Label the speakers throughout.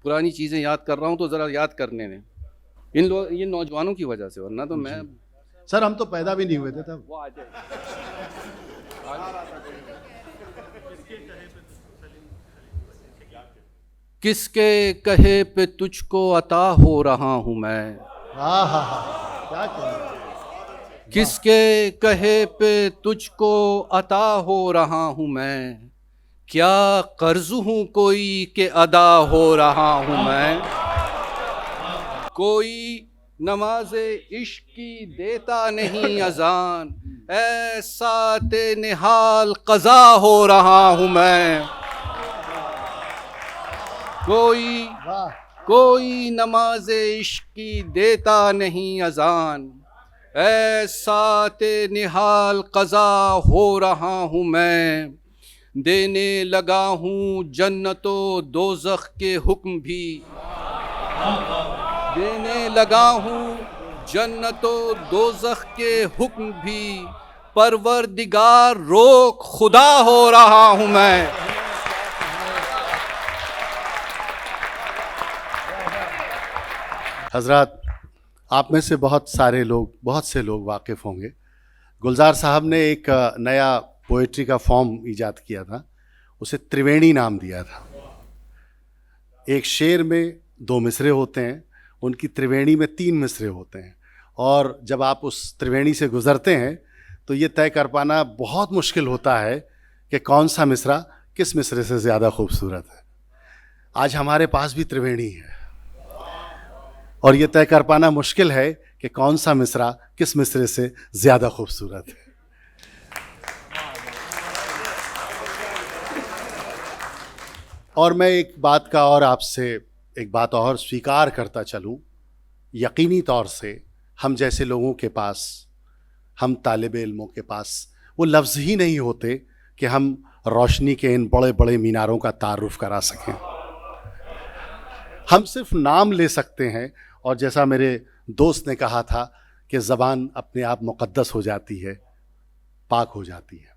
Speaker 1: पुरानी चीज़ें याद कर रहा हूँ तो ज़रा याद करने दें ये नौजवानों की वजह से, वरना तो मैं
Speaker 2: सर हम तो पैदा भी नहीं हुए थे तब।
Speaker 1: वो आ जाए। किसके कहे पे तुझको अता हो रहा हूँ मैं,
Speaker 2: क्या कहना।
Speaker 1: किसके कहे पे तुझको अता हो रहा हूँ मैं, क्या कर्ज हूँ कोई के अदा हो रहा हूँ मैं। कोई नमाज़े इश्क की देता नहीं अजान, ऐसा ते निहाल क़ज़ा हो रहा हूँ मैं। कोई नमाज़े इश्क की देता नहीं अजान, ऐसा ते निहाल क़ज़ा हो रहा हूँ मैं। देने लगा हूँ जन्नतो दोज़ख के हुक्म भी, देने लगा हूँ जन्नतो दोज़ख के हुक्म भी, परवरदिगार रोक खुदा हो रहा हूँ मैं।
Speaker 2: हजरत, आप में से बहुत से लोग वाकिफ़ होंगे, गुलजार साहब ने एक नया पोइट्री का फॉर्म ईजाद किया था, उसे त्रिवेणी नाम दिया था। एक शेर में 2 मिसरे होते हैं, उनकी त्रिवेणी में 3 मिसरे होते हैं, और जब आप उस त्रिवेणी से गुज़रते हैं तो ये तय कर पाना बहुत मुश्किल होता है कि कौन सा मिसरा किस मिसरे से ज़्यादा खूबसूरत है। आज हमारे पास भी त्रिवेणी है और ये तय कर पाना मुश्किल है कि कौन सा मिसरा किस मिसरे से ज़्यादा खूबसूरत है। और मैं एक बात और स्वीकार करता चलूं, यकीनी तौर से हम जैसे लोगों के पास, हम तालिब इल्मों के पास वो लफ्ज़ ही नहीं होते कि हम रोशनी के इन बड़े बड़े मीनारों का तारुफ करा सकें। हम सिर्फ नाम ले सकते हैं, और जैसा मेरे दोस्त ने कहा था कि ज़बान अपने आप मुक़द्दस हो जाती है, पाक हो जाती है।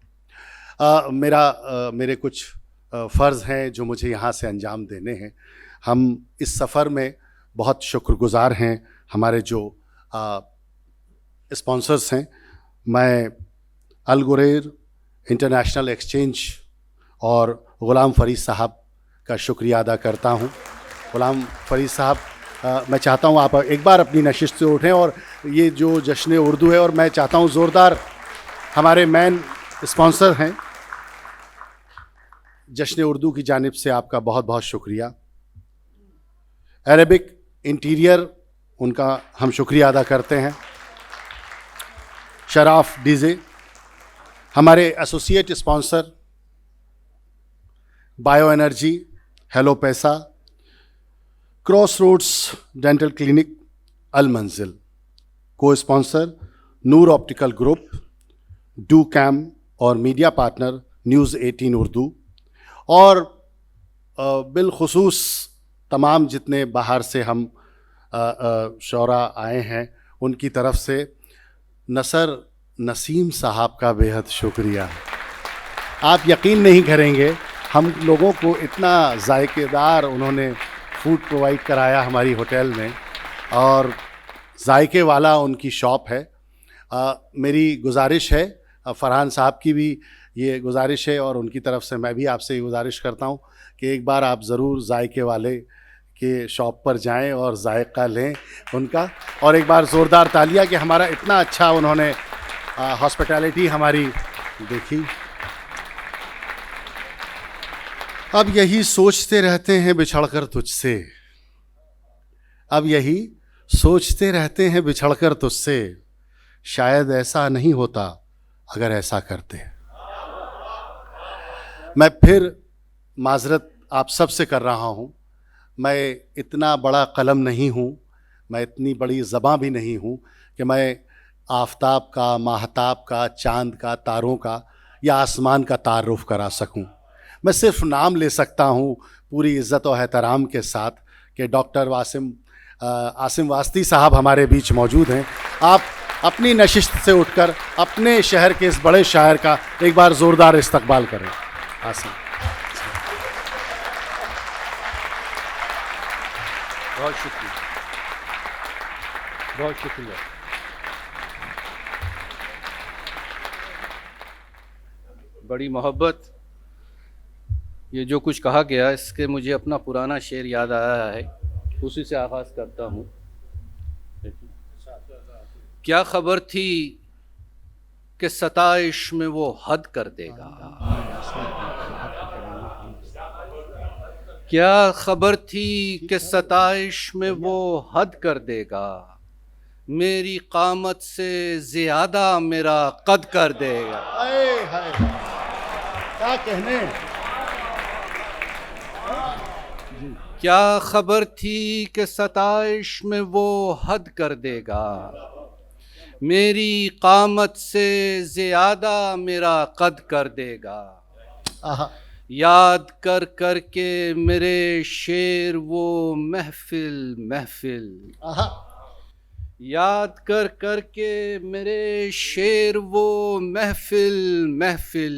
Speaker 2: मेरे कुछ फ़र्ज़ हैं जो मुझे यहाँ से अंजाम देने हैं। हम इस सफ़र में बहुत शुक्रगुज़ार हैं हमारे जो स्पॉन्सर्स हैं। मैं अल गुरेर इंटरनेशनल एक्सचेंज और ग़ुलाम फ़रीद साहब का शुक्रिया अदा करता हूँ। ग़ुलाम फ़रीद साहब, मैं चाहता हूँ आप एक बार अपनी नशिस्त से उठें, और ये जो जश्न उर्दू है, और मैं चाहता हूँ ज़ोरदार, हमारे मेन स्पॉन्सर हैं जश्न उर्दू की जानिब से आपका बहुत बहुत शुक्रिया। अरेबिक इंटीरियर, उनका हम शुक्रिया अदा करते हैं। शराफ डीजे, हमारे associate sponsor bio energy, Hello Paisa, Cross Roads Dental Clinic, Al Manzil, co sponsor Noor Optical Group, डू कैम और मीडिया पार्टनर न्यूज़ 18 उर्दू, और बिलखुसूस तमाम जितने बाहर से हम शौरा आए हैं उनकी तरफ से नसर नसीम साहब का बेहद शुक्रिया। आप यकीन नहीं करेंगे, हम लोगों को इतना जायकेदार उन्होंने फूड प्रोवाइड कराया हमारी होटल में, और जायके वाला उनकी शॉप है। मेरी गुजारिश है, फरहान साहब की भी ये गुजारिश है, और उनकी तरफ से मैं भी आपसे ये गुजारिश करता हूँ कि एक बार आप ज़रूर जायके वाले के शॉप पर जाएं और जायका लें उनका, और एक बार ज़ोरदार तालियां कि हमारा इतना अच्छा उन्होंने हॉस्पिटैलिटी हमारी देखी। अब यही सोचते रहते हैं बिछड़कर तुझसे, अब यही सोचते रहते हैं बिछड़कर तुझसे, शायद ऐसा नहीं होता अगर ऐसा करते। मैं फिर माजरत आप सब से कर रहा हूँ, मैं इतना बड़ा कलम नहीं हूँ, मैं इतनी बड़ी ज़बां भी नहीं हूँ कि मैं आफताब का, माहताब का, चाँद का, तारों का या आसमान का तारुफ करा सकूँ। मैं सिर्फ नाम ले सकता हूँ पूरी इज़्ज़त और एहतराम के साथ कि डॉक्टर आसिम वास्ती साहब हमारे बीच मौजूद हैं। आप अपनी नशिस्त से उठकर अपने शहर के इस बड़े शायर का एक बार ज़ोरदार इस्तकबाल करें। आसिम।
Speaker 1: बहुत शुक्रिया, बहुत शुक्रिया। बड़ी मोहब्बत। ये जो कुछ कहा गया इसके मुझे अपना पुराना शेर याद आया है, उसी से आगाज़ करता हूँ। क्या खबर थी कि सताइश में वो हद कर देगा, क्या खबर थी कि सताइश में वो हद कर देगा, मेरी कामत से ज़्यादा मेरा कद कर देगा।
Speaker 2: हाय हाय, क्या कहने।
Speaker 1: क्या खबर थी कि सताइश में वो हद कर देगा, मेरी कामत से ज़्यादा मेरा कद कर देगा।
Speaker 2: आहा,
Speaker 1: याद कर कर के मेरे शेर वो महफिल महफिल,
Speaker 2: आहा,
Speaker 1: याद कर कर के मेरे शेर वो महफिल महफिल,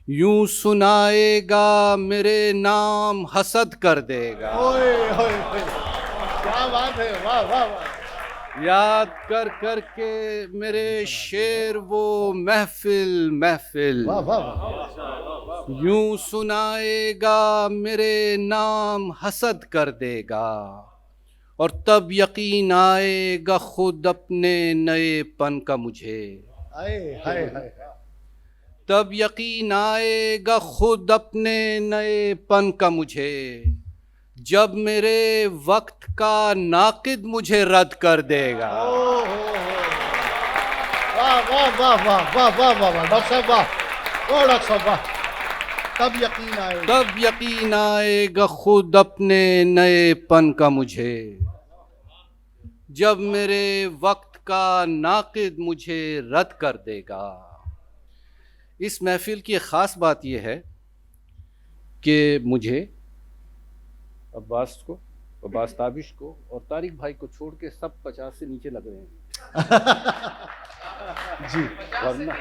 Speaker 1: यूं सुनाएगा मेरे नाम हसद कर देगा।
Speaker 2: ओए ओए ओए, क्या बात है, वाह वाह वाह।
Speaker 1: याद कर कर के मेरे शेर वो महफिल महफिल,
Speaker 2: वाह वाह वाह।
Speaker 1: यूं सुनाएगा मेरे नाम हसद कर देगा। और तब यकीन आएगा खुद अपने नएपन का मुझे,
Speaker 2: हाय हाय हाय,
Speaker 1: तब यकीन आएगा खुद अपने नएपन का मुझे, जब मेरे वक्त का नाकिद मुझे रद्द कर देगा।
Speaker 2: वाह वाह वाह वाह वाह वाह वाह वाह, डॉक्टर साहब वाह, ओ डॉक्टर साहब वाह। तब यकीन आएगा,
Speaker 1: तब यकीन आएगा खुद अपने नएपन का मुझे, जब मेरे वक्त का नाकिद मुझे रद्द कर देगा। इस महफिल की एक ख़ास बात यह है कि मुझे अब्बास ताबिश को और तारिक भाई को छोड़ के सब 50 से नीचे लग रहे हैं
Speaker 2: जी,
Speaker 1: वरना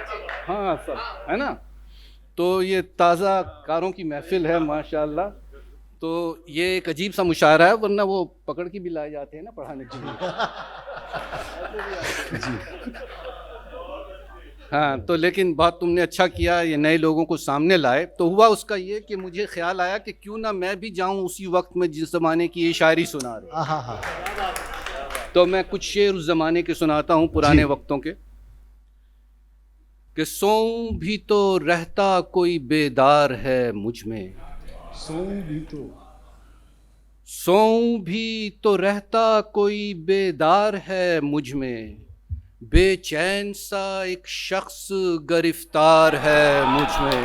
Speaker 1: हाँ सब है ना। तो ये ताज़ा कारों की महफिल है माशाल्लाह। तो ये एक अजीब सा मुशायरा है, वरना वो पकड़ के भी लाए जाते हैं ना पढ़ाने के लिए। हाँ, तो लेकिन बात तुमने अच्छा किया, ये नए लोगों को सामने लाए। तो हुआ उसका ये कि मुझे ख्याल आया कि क्यों ना मैं भी जाऊं उसी वक्त में जिस ज़माने की ये शायरी सुना रहे।
Speaker 2: आहा,
Speaker 1: तो मैं कुछ शेर उस ज़माने के सुनाता हूँ, पुराने वक्तों के। कि सोऊं भी तो रहता कोई बेदार है मुझ में, सोऊं भी तो रहता कोई बेदार है मुझ में, बेचैन सा एक शख्स गिरफ्तार है मुझ में।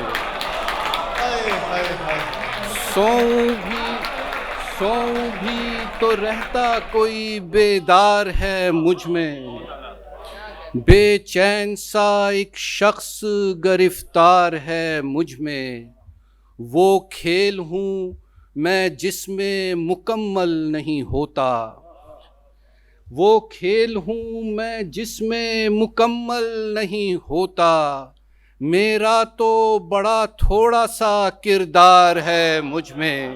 Speaker 1: सोऊं भी तो रहता कोई बेदार है मुझ में, बेचैन सा एक शख्स गिरफ्तार है मुझ में। वो खेल हूँ मैं जिसमें मुकम्मल नहीं होता, वो खेल हूँ मैं जिसमें मुकम्मल नहीं होता, मेरा तो बड़ा थोड़ा सा किरदार है मुझ में।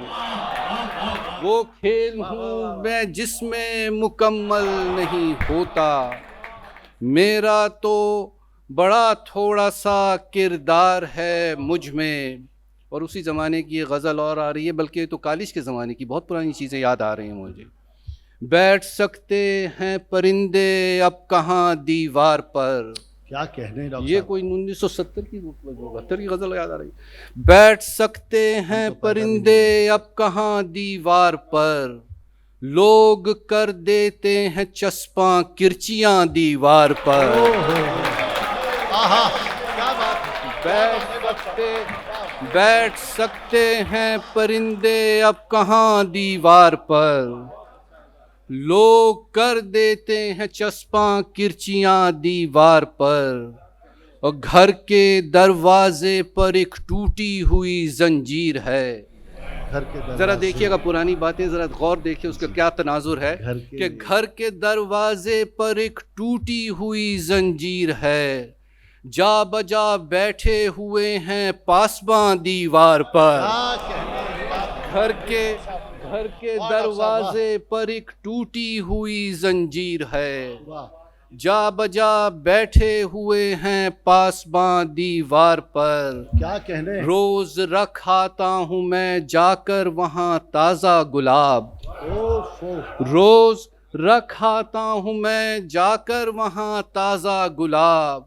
Speaker 1: वो खेल हूँ मैं जिसमें मुकम्मल नहीं होता, मेरा तो बड़ा थोड़ा सा किरदार है मुझ में। और उसी ज़माने की ये गज़ल और आ रही है, बल्कि तो कालिश के ज़माने की बहुत पुरानी चीज़ें याद आ रही हैं मुझे। बैठ सकते हैं परिंदे अब कहाँ दीवार पर,
Speaker 2: क्या कहने डॉक्टर
Speaker 1: ये कोई 1970 की 72 की गज़ल याद आ रही है। बैठ सकते हैं परिंदे अब कहाँ दीवार पर, लोग कर देते हैं चस्पा किरचियाँ दीवार पर।
Speaker 2: आहा, क्या बात है।
Speaker 1: बैठ सकते हैं परिंदे अब कहाँ दीवार पर, लोग कर देते हैं चस्पा किरचियाँ दीवार पर। और घर के दरवाजे पर एक टूटी हुई जंजीर है। ज़रा देखिएगा पुरानी बातें, ज़रा गौर देखिए उसका क्या तनाजुर है कि घर के दरवाजे पर एक टूटी हुई जंजीर है, जा बजा बैठे हुए हैं पासबां दीवार पर। घर के दरवाजे पर एक टूटी हुई जंजीर है,
Speaker 2: वाह,
Speaker 1: जा बजा बैठे हुए हैं पासबां दीवार पर।
Speaker 2: क्या कहने।
Speaker 1: रोज रख आता हूँ मैं जाकर वहाँ ताज़ा गुलाब,
Speaker 2: ओफो,
Speaker 1: रोज रख आता हूँ मैं जाकर वहाँ ताज़ा गुलाब।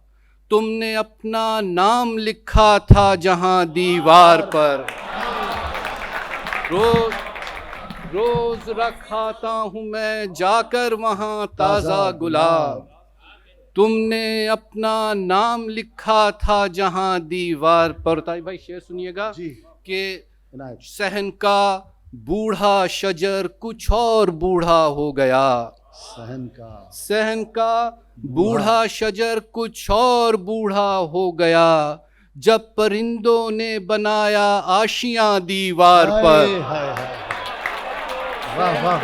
Speaker 1: तुमने अपना नाम लिखा था जहाँ दीवार पर। रोज रोज रख आता हूँ मैं जाकर वहाँ ताज़ा गुलाब। तुमने अपना नाम लिखा था जहाँ दीवार पर। ताई भाई शेर सुनिएगा
Speaker 2: जी।
Speaker 1: कि
Speaker 2: इनायत।
Speaker 1: सहन का बूढ़ा शजर कुछ और बूढ़ा हो गया, सहन का बूढ़ा शजर कुछ और बूढ़ा हो गया, जब परिंदों ने बनाया आशियां दीवार पर।
Speaker 2: हाय हाय, वाह वाह,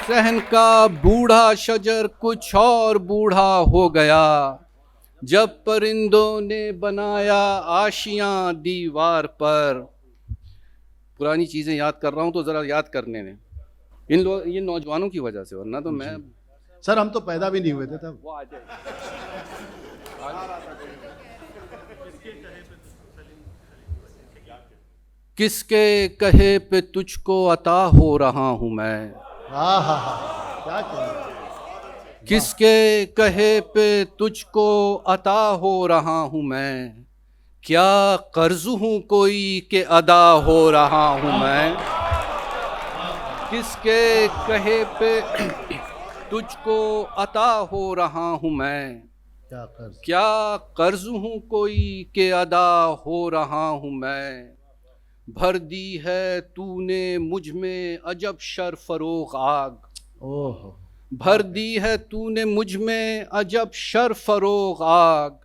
Speaker 1: सहन का बूढ़ा शजर कुछ और बूढ़ा हो गया, जब परिंदों ने बनाया आशियां दीवार पर। पुरानी चीज़ें याद कर रहा हूँ तो ज़रा याद करने में ये नौजवानों की वजह से, वरना तो मैं
Speaker 2: सर हम तो पैदा भी नहीं हुए थे तब।
Speaker 1: वो आ जाए। किसके कहे पे तुझको अता हो रहा हूँ मैं,
Speaker 2: क्या कहने।
Speaker 1: किसके कहे पे तुझको अता हो रहा हूँ मैं, क्या कर्ज हूँ कोई के अदा हो रहा हूँ मैं। किसके कहे पे तुझको अता हो रहा हूँ मैं, क्या कर्ज हूँ कोई के अदा हो रहा हूँ मैं। भर दी है तूने मुझ में अजब शर फरोग आग,
Speaker 2: ओहो,
Speaker 1: भर दी है तूने मुझ में अजब शर फरोग आग।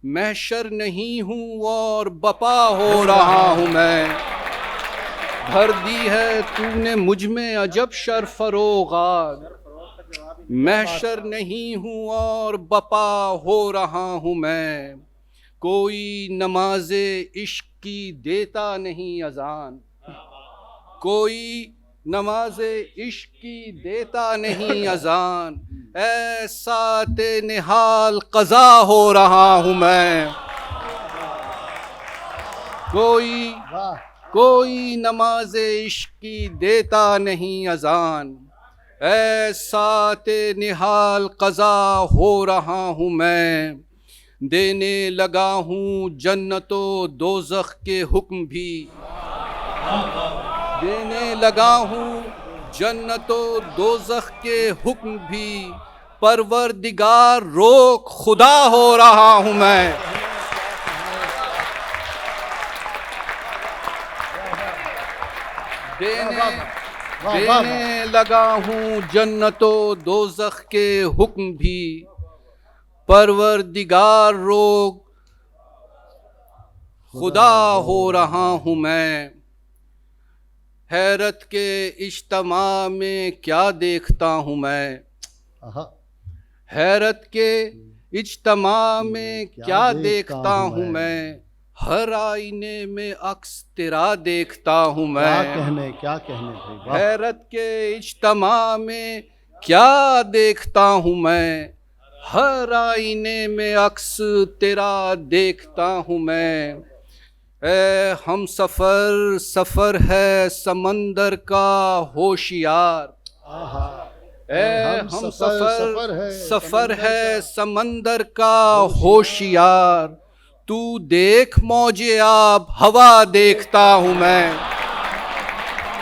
Speaker 1: महशर नहीं हूँ और बपा हो रहा हूँ मैं, भर दी है तूने मुझ में अजब शर फरोग आग। महशर नहीं हूँ और बपा हो रहा हूँ मैं, कोई नमाज़े इश्क की देता नहीं अजान, कोई नमाज़े इश्क की देता नहीं अजान। ऐसा ते निहाल क़ज़ा हो रहा हूँ मैं, कोई नमाज़े इश्क की देता नहीं अजान। ऐसा ते निहाल क़ज़ा हो रहा हूँ मैं, देने लगा हूँ जन्नतो दोज़ख के हुक्म भी, देने लगा हूँ जन्नतो दोज़ख के हुक्म भी। परवरदिगार रोक खुदा हो रहा हूँ मैं, देने लगा हूँ जन्नतो दोज़ख के हुक्म भी। परवरदिगार रोक खुदा हो रहा हूँ मैं। हैरत के इज्तिमा में क्या देखता हूँ मैं, हैरत के इज्तिमा में क्या देखता हूँ मैं। हर आईने में अक्स तेरा देखता हूँ मैं,
Speaker 2: क्या कहने भाई।
Speaker 1: हैरत के इज्तिमा में क्या देखता हूँ मैं। हर आईने में अक्स तेरा देखता हूँ मैं। ए हम सफ़र सफ़र है समंदर का होशियार, ए हम सफ़र सफ़र है समंदर का होशियार। तू देख मौजे आब हवा देखता हूँ मैं।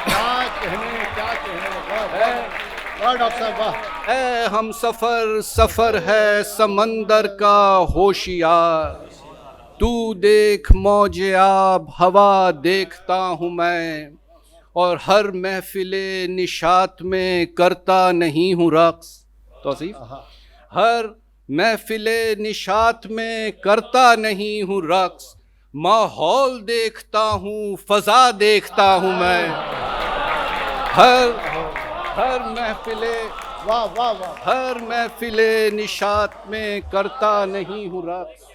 Speaker 2: क्या कहने, डॉक्टर साहब वाह।
Speaker 1: ए हम सफ़र सफ़र है समंदर का होशियार, तू देख मौजे आब हवा देखता हूँ मैं। और हर महफिले निशात में करता नहीं हूँ रक़्स, तौसीफ़, हर महफिले निशात में करता नहीं हूँ रक़्स। माहौल देखता हूँ फ़ज़ा देखता हूँ मैं। हर महफिले
Speaker 2: वाह वाह वाह,
Speaker 1: हर महफिले निशात में करता नहीं हूँ रक़्स।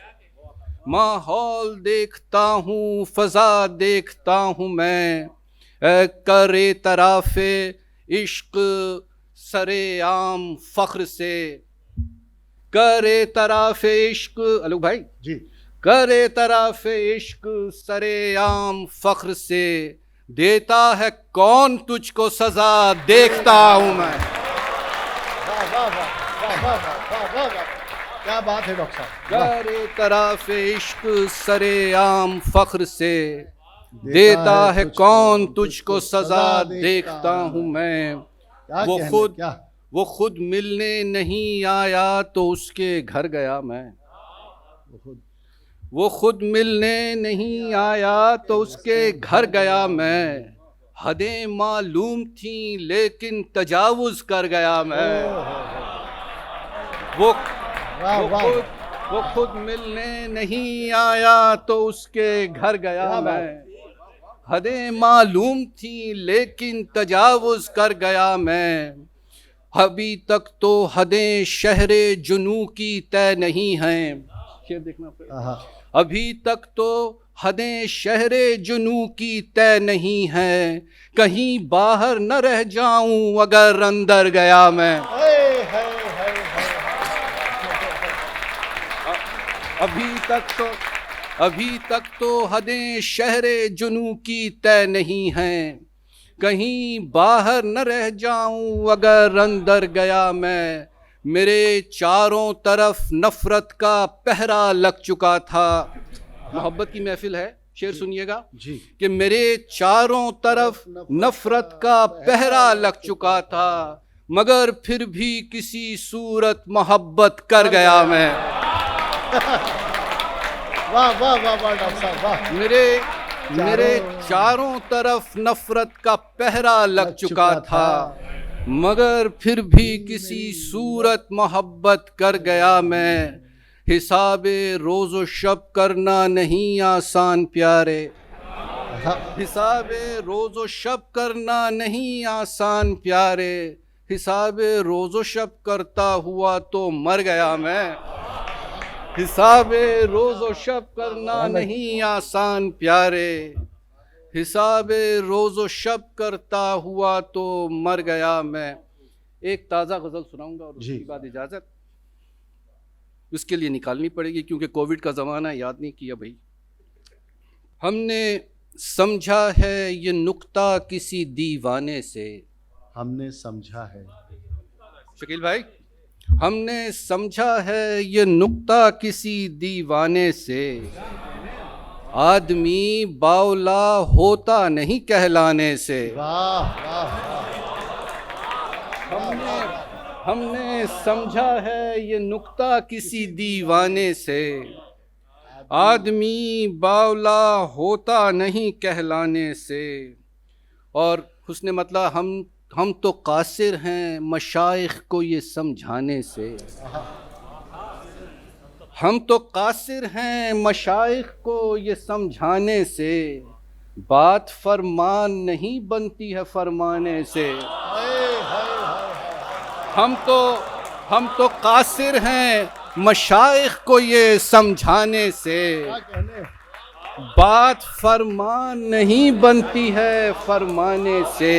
Speaker 1: माहौल देखता हूँ, फजा देखता हूँ मैं, ए करे तराफे इश्क सरे आम फख्र से, करे तराफे इश्क, अलू भाई
Speaker 2: जी
Speaker 1: करे तराफे इश्क सरे आम फख्र से, देता है कौन तुझको सजा देखता हूँ मैं।
Speaker 2: वाह वाह वाह वाह वाह वाह वाह वाह, क्या बात है डॉक्टर साहब।
Speaker 1: करे तराफे इश्क सरे आम फख्र से, देता है कौन तुझको सजा देखता हूँ मैं। वो खुद वो खुद मिलने नहीं आया तो उसके घर गया मैं, वो खुद मिलने नहीं आया तो उसके घर गया मैं, हदें मालूम थी लेकिन तजावुज कर गया मैं। वो खुद मिलने नहीं आया तो उसके घर गया मैं, हदें मालूम थी लेकिन तजावुज कर गया मैं। अभी तक तो हदें शहरे जुनू की तय नहीं हैं, शेर देखना पड़ेगा। अभी तक तो हदें शहरे जुनू की तय नहीं हैं, कहीं बाहर न रह जाऊं अगर अंदर गया मैं। अभी तक तो हदें शहरे जुनू की तय नहीं हैं, कहीं बाहर न रह जाऊं अगर अंदर गया मैं। मेरे चारों तरफ नफरत का पहरा लग चुका था, मोहब्बत की महफिल है, शेर सुनिएगा
Speaker 2: जी।
Speaker 1: कि मेरे चारों तरफ नफरत का पहरा लग चुका था, मगर फिर भी किसी सूरत मोहब्बत कर गया मैं।
Speaker 2: वाह वाह वाह वाह डॉक्टर साहब वाह।
Speaker 1: मेरे चारों तरफ नफरत का पहरा लग चुका था, मगर फिर भी किसी सूरत मोहब्बत कर गया मैं। हिसाबे रोज़ो शब करना नहीं आसान प्यारे, हिसाबे रोज़ो शब करना नहीं आसान प्यारे, हिसाबे रोज़ो शब करता हुआ तो मर गया मैं। हिसाबे रोज़ो शब करना नहीं आसान प्यारे, हिसाबे रोज़ो शब करता हुआ तो मर गया मैं। एक ताज़ा गज़ल सुनाऊंगा और उसके बाद इजाज़त, उसके लिए निकालनी पड़ेगी क्योंकि कोविड का ज़माना, याद नहीं किया भाई। हमने समझा है ये नुक्ता किसी दीवाने से, हमने समझा है शकील भाई, हमने समझा है ये नुक्ता किसी दीवाने से, आदमी बावला होता नहीं कहलाने से। हमने समझा है ये नुक्ता किसी दीवाने से, आदमी बावला होता नहीं कहलाने से। और हुस्न मतलब हम तो कासिर हैं मशाइख को ये समझाने से, हम तो कासिर हैं मशाइख को ये समझाने से, बात फरमान नहीं बनती है फरमाने से। हम तो कासिर हैं मशाइख को ये समझाने से, बात फरमान नहीं बनती है फरमाने से।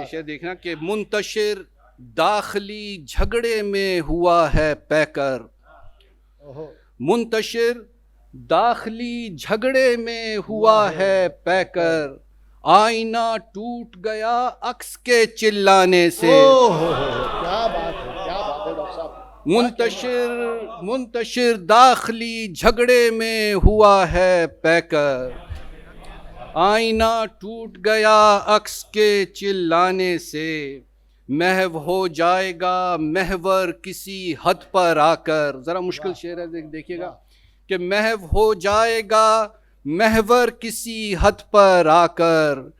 Speaker 1: शेर देखना कि मुंतशिर दाखिली झगड़े में हुआ है पैकर, मुंतशिर दाखिली झगड़े में हुआ है पैकर, आईना टूट गया अक्स के चिल्लाने से।
Speaker 2: क्या बात है, क्या बात है डॉक्टर साहब।
Speaker 1: मुंतशिर दाखिली झगड़े में हुआ है पैकर, आईना टूट गया अक्स के चिल्लाने से। महव हो जाएगा महवर किसी हद पर आकर, ज़रा मुश्किल शेर है देखिएगा कि महव हो जाएगा महवर किसी हद पर आकर,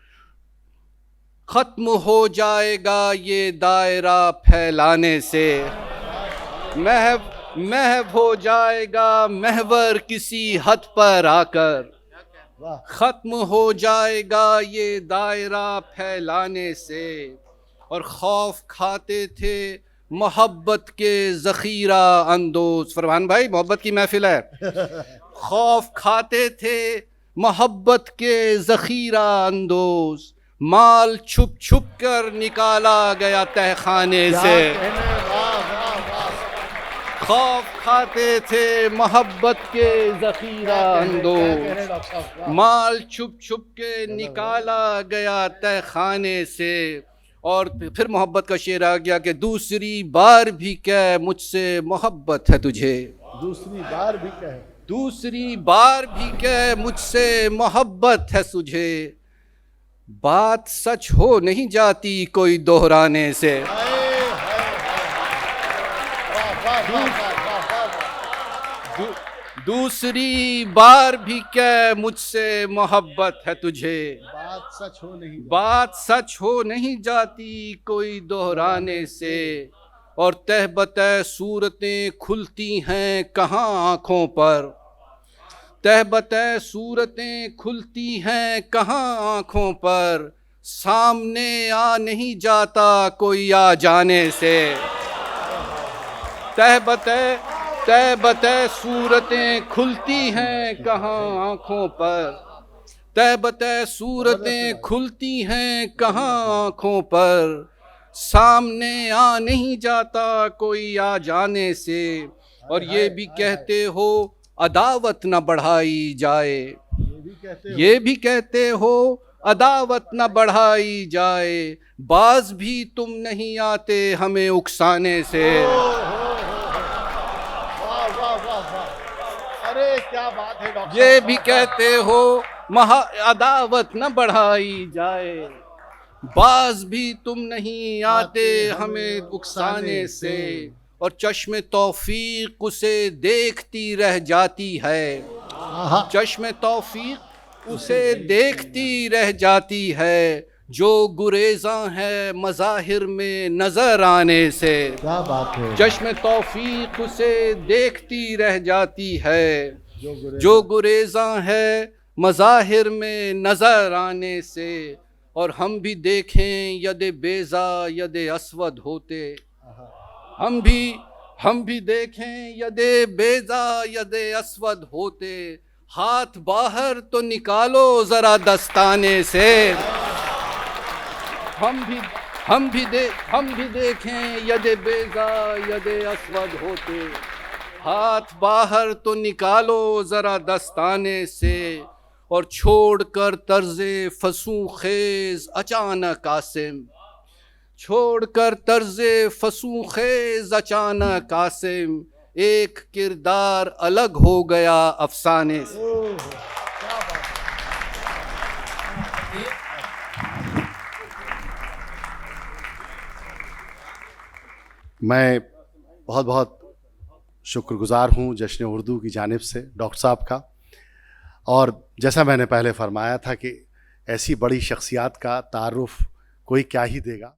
Speaker 1: ख़त्म हो जाएगा ये दायरा फैलाने से। महव हो जाएगा महवर किसी हद पर आकर, ख़त्म हो जाएगा ये दायरा फैलाने से। और खौफ खाते थे मोहब्बत के ज़ख़ीरा अंदोज़। फरमान भाई, मोहब्बत की महफिल है। खौफ खाते थे मोहब्बत के ज़ख़ीरा अंदोज़, माल छुप छुप कर निकाला गया तहखाने से। खौफ खाते थे मोहब्बत के ज़ख़ीरा अंदोज़, माल छुप छुप के निकाला गया तहखाने से। और फिर मोहब्बत का शेर आ गया कि दूसरी बार भी कह मुझसे मोहब्बत है तुझे,
Speaker 2: दूसरी बार भी कहे,
Speaker 1: दूसरी बार भी कह मुझसे मोहब्बत है तुझे। बात सच हो नहीं जाती कोई दोहराने से। दूसरी बार भी कह मुझसे मोहब्बत है तुझे,
Speaker 2: बात सच हो नहीं,
Speaker 1: बात सच हो नहीं जाती कोई दोहराने से। और तह बतह सूरतें खुलती हैं कहाँ आँखों पर, तह बतह सूरतें खुलती हैं कहाँ आँखों पर, सामने आ नहीं जाता कोई आ जाने से। तह बतह सूरतें खुलती हैं कहाँ आँखों पर, तह बतह सूरतें खुलती हैं कहाँ आँखों पर, सामने आ नहीं जाता कोई आ जाने से। और ये भी कहते हो अदावत न बढ़ाई जाए, ये भी कहते हो अदावत न बढ़ाई जाए, बाज भी तुम नहीं आते हमें उकसाने से।
Speaker 2: अरे क्या बात है डॉक्टर,
Speaker 1: ये भी कहते हो अदावत न बढ़ाई जाए, बाज भी तुम नहीं आते हमें उकसाने से। और चश्मे तौफीक उसे देखती रह जाती है, चश्मे तौफीक उसे देखती रह जाती है, जो गुरेज़ा है मज़ाहिर में नज़र आने से।
Speaker 2: क्या बात है,
Speaker 1: चश्मे तौफीक उसे देखती रह जाती है, जो गुरेज़ा है मज़ाहिर में नज़र आने से। और हम भी देखें यदे बेज़ा यदे अस्वद होते, हम भी देखें यदे बेज़ा यदे अस्वद होते, हाथ बाहर तो निकालो ज़रा दस्ताने से। हम भी देखें यदे बेज़ा यदे अस्वद होते, हाथ बाहर तो निकालो ज़रा दस्ताने से। और छोड़कर तर्ज़े फसूं खेज़ अचानक आसिम, छोड़कर तर्ज़े फसूं खेज़ अचानक आसिम, एक किरदार अलग हो गया अफसाने से।
Speaker 2: मैं बहुत बहुत शुक्रगुज़ार हूँ जश्न उर्दू की जानिब से डॉक्टर साहब का। और जैसा मैंने पहले फरमाया था कि ऐसी बड़ी शख्सियत का तारुफ कोई क्या ही देगा।